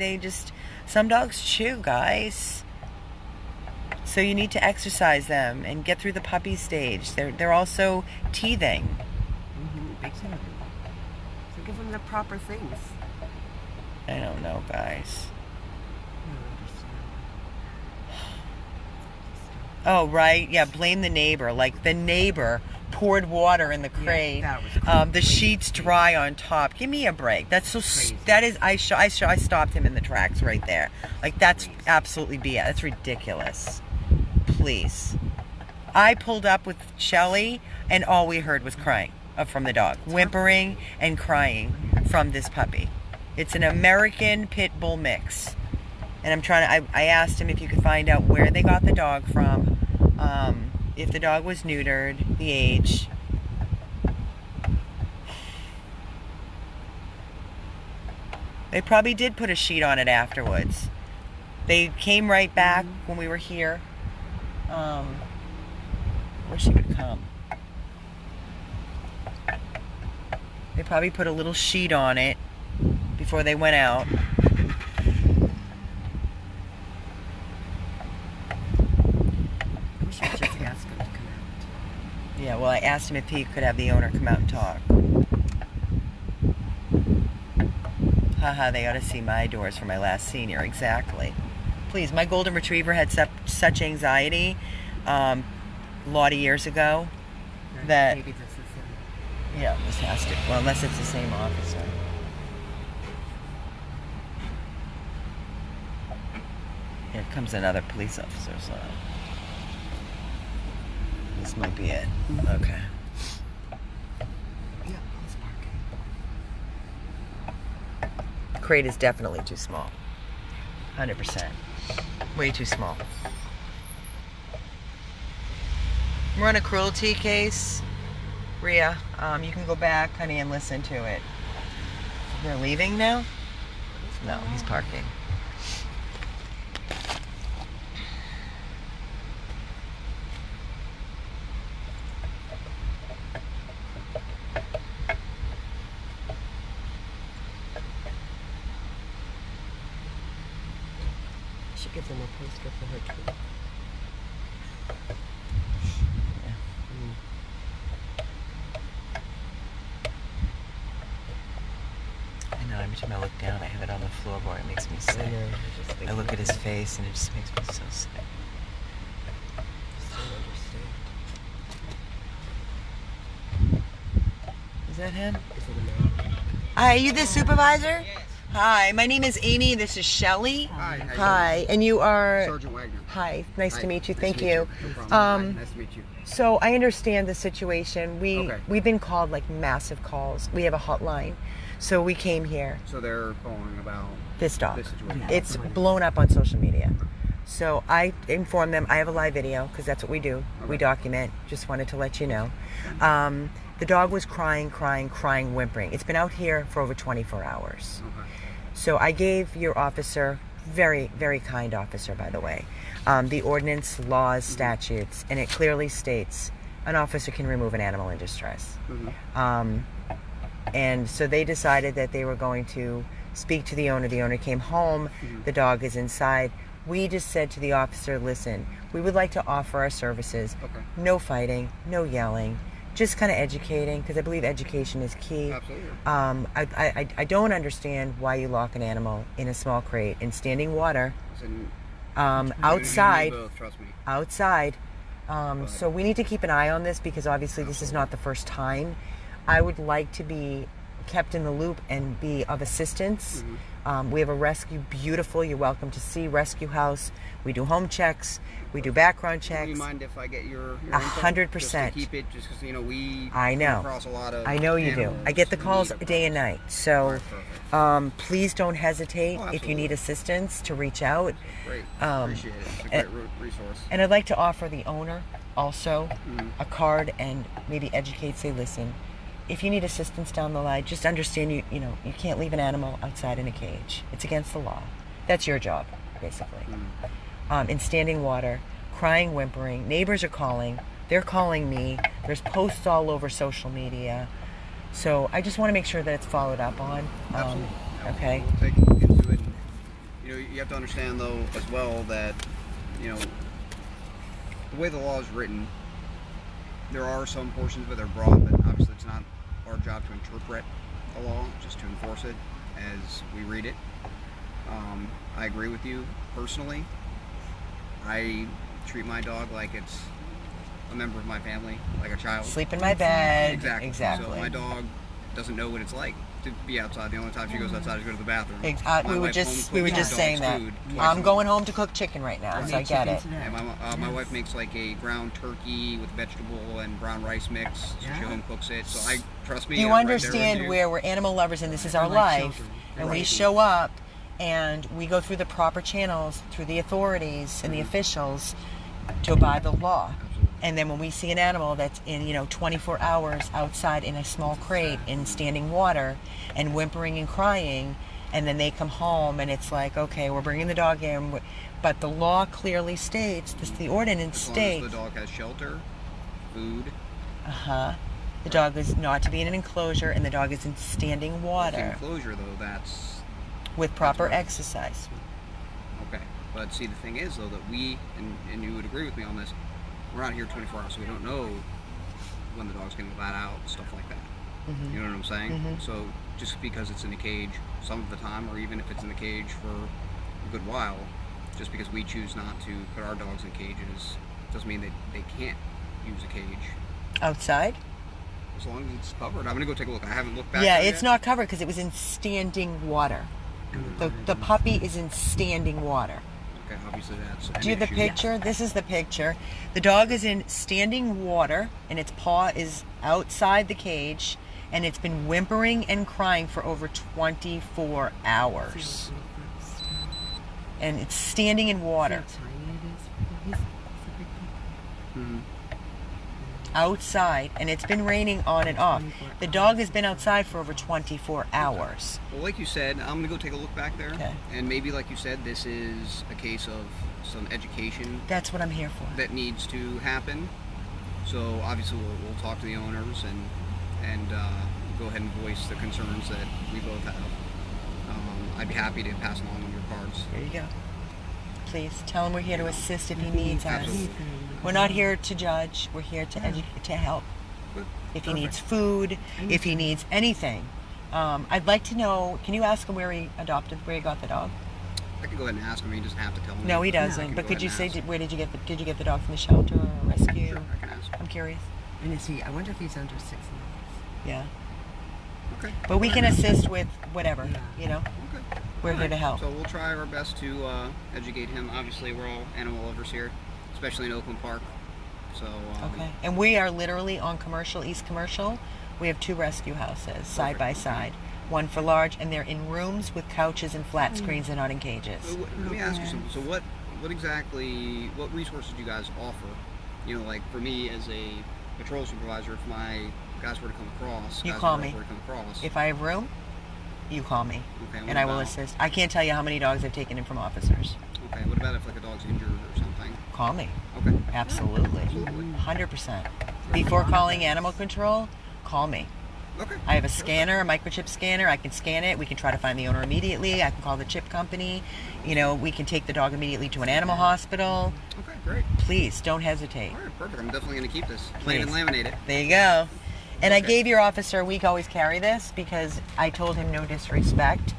some dogs chew, guys. So you need to exercise them and get through the puppy stage. They're also teething. Big time. So give them the proper things. I don't know, guys. Oh, right. Yeah, blame the neighbor. Like, the neighbor poured water in the crate. Yeah, that was the sheets dry on top. Give me a break. That's so that is I stopped him in the tracks right there. Like, that's absolutely BS. That's ridiculous. Please. I pulled up with Shelly, and all we heard was crying from the dog. Whimpering and crying from this puppy. It's an American Pit Bull mix. And I asked him if you could find out where they got the dog from, if the dog was neutered, the age. They probably did put a sheet on it afterwards. They came right back when we were here. Wish she would come. They probably put a little sheet on it before they went out. Yeah, well, I asked him if he could have the owner come out and talk. Haha, they ought to see my doors for my last senior. Exactly. Please, my golden retriever had such anxiety a lot of years ago that... Maybe this is him. Yeah, this has to. Well, unless it's the same officer. Here comes another police officer, so... This might be it. Okay. Yeah, he's parking. Crate is definitely too small. 100%. Way too small. We're on a cruelty case. Rhea, you can go back, honey, and listen to it. They're leaving now? No, he's parking. Should give them a poster for her tree. Yeah. I know, every time I look down, I have it on the floorboard. It makes me sick. I look at his face, and it just makes me so sick. Is that him? Hi, are you the supervisor? Yes. Hi, my name is Amy. This is Shelly. Hi, and you are Sergeant Wagner. Hi, nice to meet you. Nice Thank to meet you. No problem. Nice to meet you. So I understand the situation. Okay. We've been called like massive calls. We have a hotline, so we came here. So they're calling about This dog. this situation. It's blown up on social media. So I informed them. I have a live video because that's what we do. We document. Just wanted to let you know. The dog was crying, whimpering. It's been out here for over 24 hours. Okay. So I gave your officer, very, very kind officer, by the way, the ordinance, laws, statutes, and it clearly states an officer can remove an animal in distress. And so they decided that they were going to speak to the owner. The owner came home. The dog is inside. We just said to the officer, listen, we would like to offer our services. Okay. No fighting, no yelling, just kind of educating, because I believe education is key. Absolutely. I don't understand why you lock an animal in a small crate in standing water, Listen, outside. both, trust me. Outside. So we need to keep an eye on this, because obviously this is not the first time. I would like to be kept in the loop and be of assistance. We have a rescue, beautiful, you're welcome to see, rescue house. We do home checks, we do background checks. Do you mind if I get your 100%. Just to keep it, just because, you know, we I know. come across a lot of I know you do. animals I get the who calls need a day and process. night. So Alright, perfect. please don't hesitate Oh, if you absolutely. need assistance to reach out. Great. Appreciate it. It's a great resource. And I'd like to offer the owner also a card and maybe educate, say, listen, if you need assistance down the line, just understand you know, you can't leave an animal outside in a cage. It's against the law. That's your job, basically. In standing water, crying, whimpering, neighbors are calling. They're calling me. There's posts all over social media. So I just want to make sure that it's followed up on. Absolutely. Okay. We'll take into it. You know, you have to understand, though, as well, that, you know, the way the law is written, there are some portions where they're broad, but obviously it's not our job to interpret the law, just to enforce it as we read it. I agree with you personally. I treat my dog like it's a member of my family, like a child. Sleep in my bed. Exactly. Exactly. So my dog doesn't know what it's like to be outside. The only time she goes outside is to go to the bathroom. We were wife just home cooks just my saying dog's that. food twice a I'm week. going home to cook chicken right now, so I get it. Yeah, my wife makes like a ground turkey with vegetable and brown rice mix. So she Yeah. home cooks it. So I trust me. Do you I'm right there with understand you. where we're animal lovers and this is our like life, children. and we Right. show up and we go through the proper channels, through the authorities and the officials to abide the law. Absolutely. And then when we see an animal that's in, 24 hours outside in a small crate in standing water and whimpering and crying, and then they come home and it's like, okay, we're bringing the dog in, but the law clearly states, the ordinance As long states, as the dog has shelter, food, the dog is not to be in an enclosure and the dog is in standing the water enclosure though, that's with proper right. exercise. okay. But see, the thing is though that we, and you would agree with me on this, we're not here 24 hours, so we don't know when the dog's getting let out, stuff like that. You know what I'm saying? So just because it's in a cage some of the time, or even if it's in the cage for a good while, just because we choose not to put our dogs in cages doesn't mean that they can't use a cage. Outside? As long as it's covered. I'm gonna go take a look. I haven't looked back Yeah, there it's yet. not covered because it was in standing water. The puppy is in standing water. Okay, obviously that's an Do you have the issue. picture? This is the picture. The dog is in standing water and its paw is outside the cage and it's been whimpering and crying for over 24 hours. And it's standing in water. See how tiny it is? He's a big puppy. Mhm. Outside, and it's been raining on and off. The dog has been outside for over 24 hours. Well, like you said, I'm gonna go take a look back there, Okay. and maybe, like you said, this is a case of some education That's what I'm here for. that needs to happen. So obviously, we'll talk to the owners and go ahead and voice the concerns that we both have. I'd be happy to pass along on your cards. There you go. Please tell him we're here to assist if he needs us. Absolutely. We're not here to judge. We're here to educate, to help. Good. If he needs food, if he needs anything, I'd like to know. Can you ask him where he got the dog? I could go ahead and ask him. He doesn't have to tell me. No, he I doesn't. can But go could ahead you and say ask. where did you get the dog from the shelter or rescue? Sure, I can ask. I'm curious. And is he? I wonder if he's under 6 months. Yeah. Okay. But we can assist with whatever. Yeah. Okay. We're here to help. So we'll try our best to educate him. Obviously, we're all animal lovers here, especially in Oakland Park. So Okay. And we are literally on East Commercial. We have 2 rescue houses side by side. One for large, and they're in rooms with couches and flat screens and not in cages. So let me ask you something. So what resources do you guys offer? You know, like for me as a patrol supervisor, if my guys were to come across, You guys call were me. to come across. If I have room, you call me, Okay, and I will assist. I can't tell you how many dogs I've taken in from officers. Okay, what about if like a dog's injured or something? Call me. Okay. Absolutely. Absolutely. 100%. Before calling animal control, call me. Okay. I have a scanner, a microchip scanner. I can scan it. We can try to find the owner immediately. I can call the chip company. You know, we can take the dog immediately to an animal hospital. Okay, great. Please, don't hesitate. All right, perfect. I'm definitely going to keep this. Please. And laminate it. There you go. And I Okay. gave your officer a week always carry this because I told him no disrespect.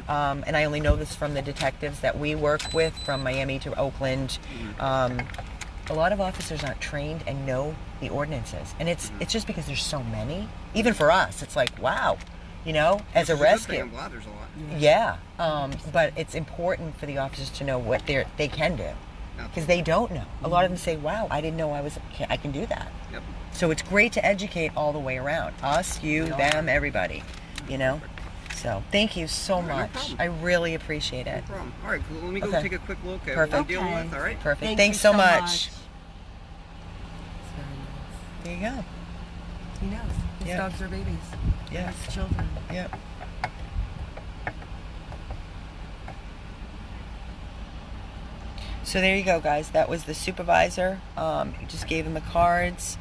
And I only know this from the detectives that we work with from Miami to Oakland. A lot of officers aren't trained and know the ordinances. And it's just because there's so many. Even for us, it's like, wow, you know, as a Which is good thing. rescue. I'm glad there's a lot. Yeah. But it's important for the officers to know what they can do. Because they don't know. A lot of them say, wow, I didn't know I can do that. Yep. So it's great to educate all the way around. Us, you, them, everybody. You know? So thank you so no much. problem. I really appreciate it. No problem. All right, cool. Let me go Okay. take a quick look at Perfect. what I'm dealing with. All right. Perfect. Thank Thanks you so so much. much. It's very nice. There you go. He knows. His Yeah. dogs are babies. Yeah. His children. Yep. So there you go, guys. That was the supervisor. You just gave him the cards.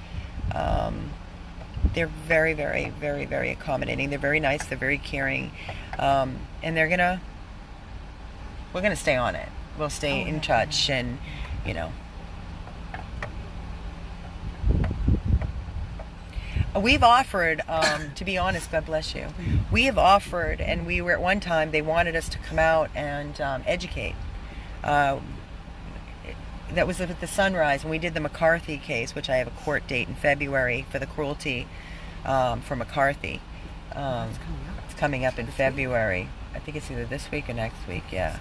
They're very, very, very, very accommodating. They're very nice. They're very caring. And we're gonna stay on it. We'll stay in touch, and you know. We've offered, to be honest, God bless you. We have offered, and we were at one time, they wanted us to come out and educate. That was at the Sunrise when we did the McCarthy case, which I have a court date in February for the cruelty for McCarthy. It's coming up in February. I think it's either this week or next week, yeah.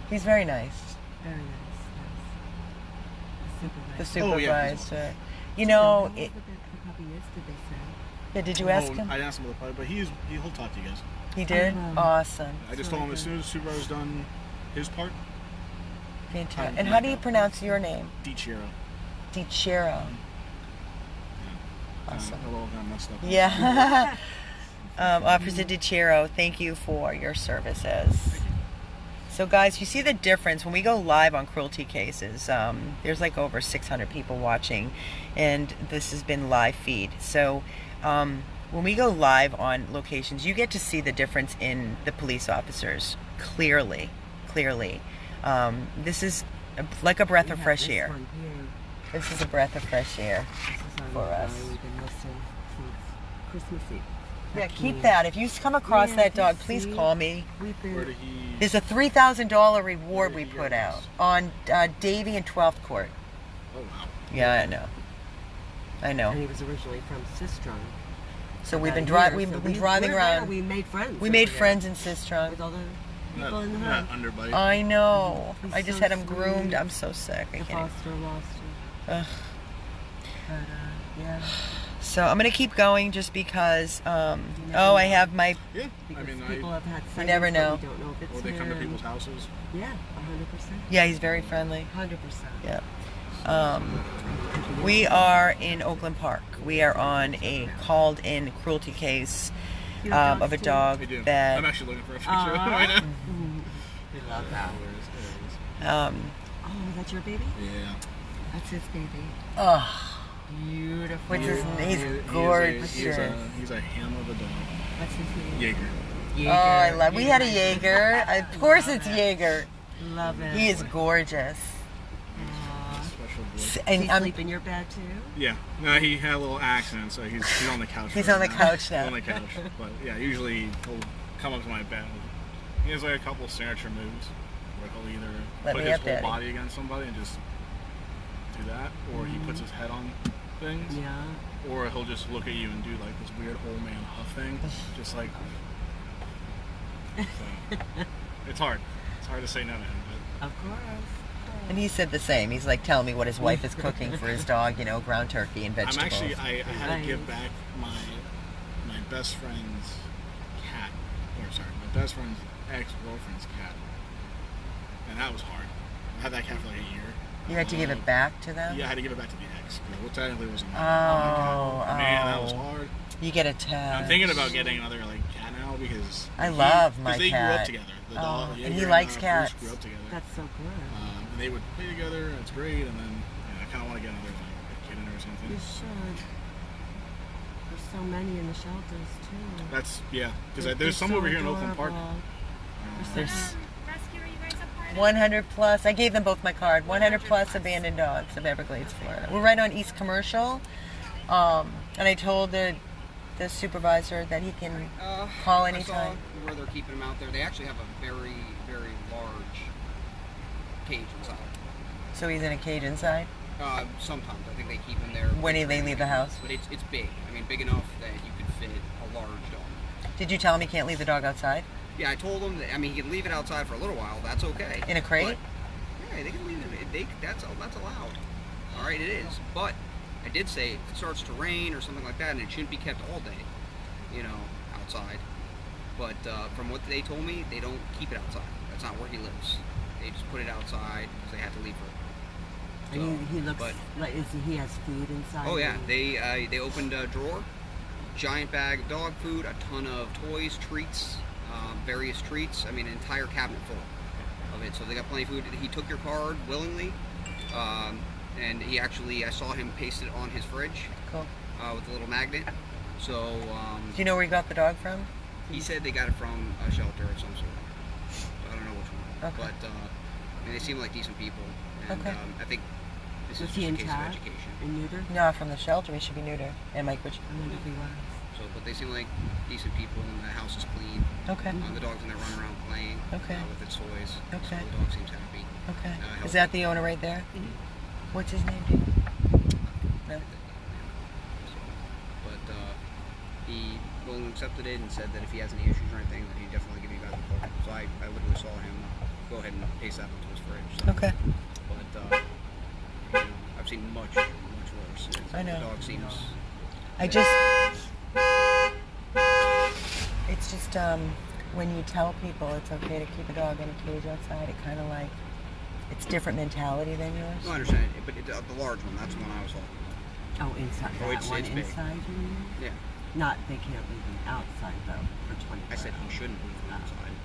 He's very nice. Very nice. The Supervisor. Oh, yeah, he's supervisor. You know, The puppy is, did they say? yeah, did you ask Oh, him? I asked him about the fight, but he'll talk to you guys. He did? Awesome. I just told him as soon as the supervisor's done his part, Fantastic. And how do you pronounce your name? DiChiero. DiChiero. Awesome. A little kind of messed up. Yeah. Officer DiChiero, thank you for your services. So guys, you see the difference when we go live on cruelty cases. There's like over 600 people watching, and this has been live feed. So when we go live on locations, you get to see the difference in the police officers clearly. This is like a breath of fresh air. One here. This is a breath of fresh air. This is on For us. We've been listening since Christmas Eve. Yeah, keep that. If you come across Yeah, that you dog, please see? call me. We've been. Where did he? There's a $3,000 reward we Where did he put get out this? on Davie and 12th Court. Oh wow. Yeah, I know. I And know. he was originally from Sistrunk. So we've been About a we've year, been so driving we're there. around. We made friends. We made over friends there in Sistrunk. with all the people Not, in the not hood. underbite. I know. He's I just so had him groomed. sweet. I'm so sick. I The can't. foster lost him. Ugh. But yeah, So I'm gonna keep going just because. Oh, I have my. Yeah. because I mean, people have had sightings, never but know. We don't know if it's or they come to him. people's houses. Yeah, 100%. Yeah, he's very friendly. 100%. Yeah. We are in Oakland Park. We are on a called-in cruelty case You have of a dogs, too? dog I do. that. I'm actually looking for a picture right now. We love that. Um, Oh, that's your baby? Yeah. That's his baby. oh, Beautiful. what's his name? He's He is gorgeous. he's a ham of a dog. What's his name? Jaeger. Oh, I love. We had a Jaeger. Of course, it's Jaeger. Love it. He is gorgeous. Aw. Special boy. Does And he sleep in your bed too? Yeah. No, he had a little accident, so he's on the couch. He's right on the now. couch now. He's on the couch. But yeah, usually he'll come up to my bed. He has like a couple signature moves where he'll either Let put me his up, whole Daddy. body against somebody and just do that, or he puts his head on things, Yeah. or he'll just look at you and do like this weird old man huff thing, just like. So, it's hard. It's hard to say no to him, but Of course. And he said the same. He's like telling me what his wife is cooking for his dog. You know, ground turkey and vegetables. I'm actually I had to give Nice. back my best friend's cat, or sorry, my best friend's ex-girlfriend's cat, and that was hard. I had that cat for like a year. You had to give it back to them. Yeah, I had to give it back to the ex. Well, technically, it wasn't my Oh, man, that was oh. hard. You get a tag. I'm thinking about getting another like cat now because I love my because they grew up cat. together. The Oh, dog, and Jaeger he likes Bruce cats. grew up together. That's so good. And they would play together. And it's great. And then I kind of want to get another like a kitten or something. You should. so many in the shelters too. That's because They're there's some so over here in Oakland Park. adorable. There's Rescue, are you guys a part of? 100 plus. I gave them both my card. 100 plus abandoned dogs of Everglades, Florida. We're right on East Commercial, and I told the supervisor that he can call I saw anytime. where they're keeping them out there. They actually have a very, very large cage inside. So he's in a cage inside. Sometimes I think they keep him there When do they leave the house? But it's big. I mean, big enough that you could fit a large dog. Did you tell him he can't leave the dog outside? Yeah, I told him that. I mean, he can leave it outside for a little while. That's okay. In a crate? But, yeah, they can leave it. That's allowed. All right, it is. But I did say if it starts to rain or something like that, and it shouldn't be kept all day, outside. But from what they told me, they don't keep it outside. That's not where he lives. They just put it outside because they had to leave for. And he looks like he has food inside. Oh yeah, they opened a drawer, giant bag of dog food, a ton of toys, treats, various treats. I mean, an entire cabinet full of it. So they got plenty of food. He took your card willingly, and I saw him paste it on his fridge. Cool. With a little magnet. So. Do you know where he got the dog from? He said they got it from a shelter of some sort. So I don't know which one. Okay. But I mean, they seem like decent people, and Okay. I think this is Was just he a in case of tag education. and neuter? No, from the shelter. He should be neuter and microchip. I wonder if he was. So, but they seem like decent people, and the house is clean. Okay. The dog's in there running around playing Okay. with its toys. Okay. So the dog seems happy. Okay. healthy. Is that the owner right there? Mhm. What's his name, dude? No. So, but he willingly accepted it and said that if he has any issues or anything, that he'd definitely give you guys a call. So I literally saw him go ahead and paste that into his fridge. So. Okay. But I've seen much worse. I know. The dog seems. It's just when you tell people it's okay to keep a dog in a cage outside, it kind of like, it's different mentality than yours. No, I understand, but the large one, that's the one I was talking about. Oh, inside. Oh, That it's one big. inside, you mean? Yeah. Not, they can't leave him outside though for 24 I said he hours. shouldn't leave him outside.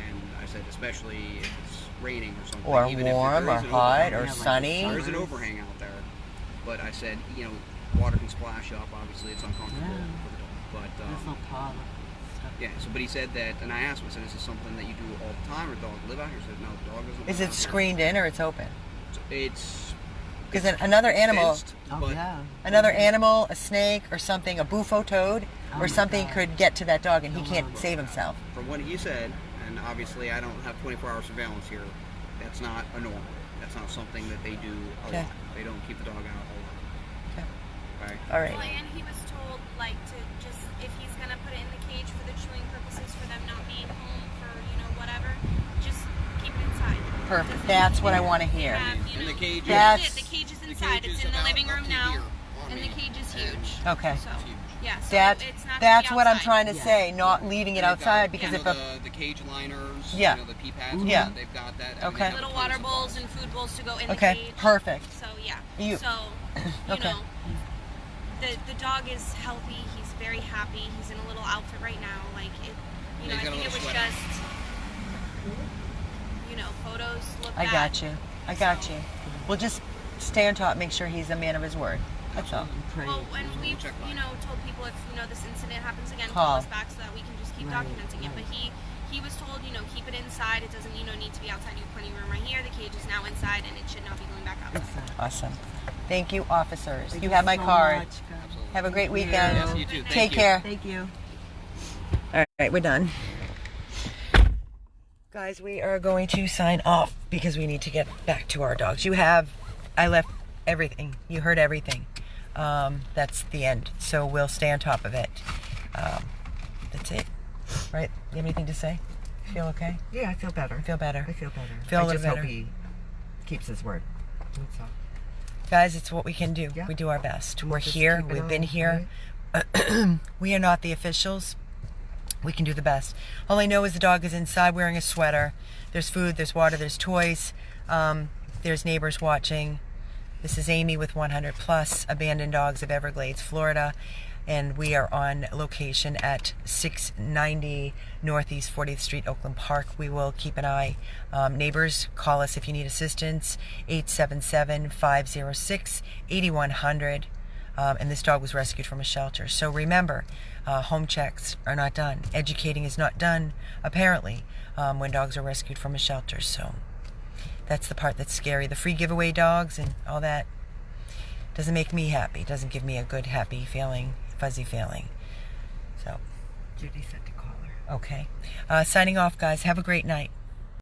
And I said, especially if it's raining or something. Or even if warm there or is an hot overhang. or Yeah, like sunny. There is an overhang out there. But I said, water can splash up. Obviously, it's uncomfortable Yeah. for the dog. But There's no paw stuff. yeah. So, but he said that, and I asked him, I said, "Is this something that you do all the time, or dog live out here?" He said, "No, the dog doesn't." Is live it out here." screened in or it's open? It's Because another animal, fenced, Oh, but yeah. another animal, a snake or something, a bufo toad Oh or my something God. could get to that dog and he Oh, can't wow. save himself. from what he said, and obviously I don't have 24-hour surveillance here. That's not a norm. That's not something that they do a Okay. lot. They don't keep the dog out a lot. Okay. Okay. All right. Well, and he was told, like, to just, if he's going to put it in the cage for the chewing purposes, for them not being home for, whatever, just keep it inside. Perfect. That's what I want to hear. And the cage That's- The cage is the inside. cage It's is in the about living up room to now. here on And me. the cage is And huge. Okay. So, it's huge. yeah, so That's it's not that's gonna what be I'm outside. trying to Yeah. say. Not leaving it They've outside got, because you if know, a the cage liners, Yeah. the pee pads, Yeah. they've got that. Okay. they have Little tons water of bowls supplies. and food bowls to go in okay, the cage. perfect. So yeah. You- So Okay. the dog is healthy. He's very happy. He's in a little outfit right now. Like it, He's I got a think it little was sweater. just photos look I bad. got you. I got you. We'll just stay on top. Make sure he's a man of his word. That's all. Pray. Well, and we've check back. told people if this incident happens again, Call. call us back so that we can just keep Right, documenting it. But right. he was told keep it inside. It doesn't need to be outside. You have plenty of room right here. The cage is now inside, and it should not be going back outside. Inside. Awesome. Thank you, officers. Thank you have my so card. much, guys. Absolutely. Have a great Thank weekend. you. Yes, you too. Thank Take you. care. Thank you. All right, we're done. Guys, we are going to sign off because we need to get back to our dogs. I left everything. You heard everything. That's the end. So we'll stay on top of it. That's it. Right? You have anything to say? Feel okay? Yeah, I feel better. Feel better? I feel better. Feel a I little just hope better. he keeps his word. That's all. Guys, it's what we can do. Yeah. We do our best. We're Just here. keep it We've been on, here. We are not the officials. We can do the best. All I know is the dog is inside wearing a sweater. There's food, there's water, there's toys. There's neighbors watching. This is Amy with 100 Plus Abandoned Dogs of Everglades, Florida. And we are on location at 690 Northeast 40th Street, Oakland Park. We will keep an eye. Neighbors, call us if you need assistance. 877-506-8100. and this dog was rescued from a shelter. So remember, home checks are not done. Educating is not done, apparently, when dogs are rescued from a shelter. So that's the part that's scary. The free giveaway dogs and all that doesn't make me happy. It doesn't give me a good, happy feeling, fuzzy feeling. So, Judy said to call her. okay. Signing off, guys. Have a great night.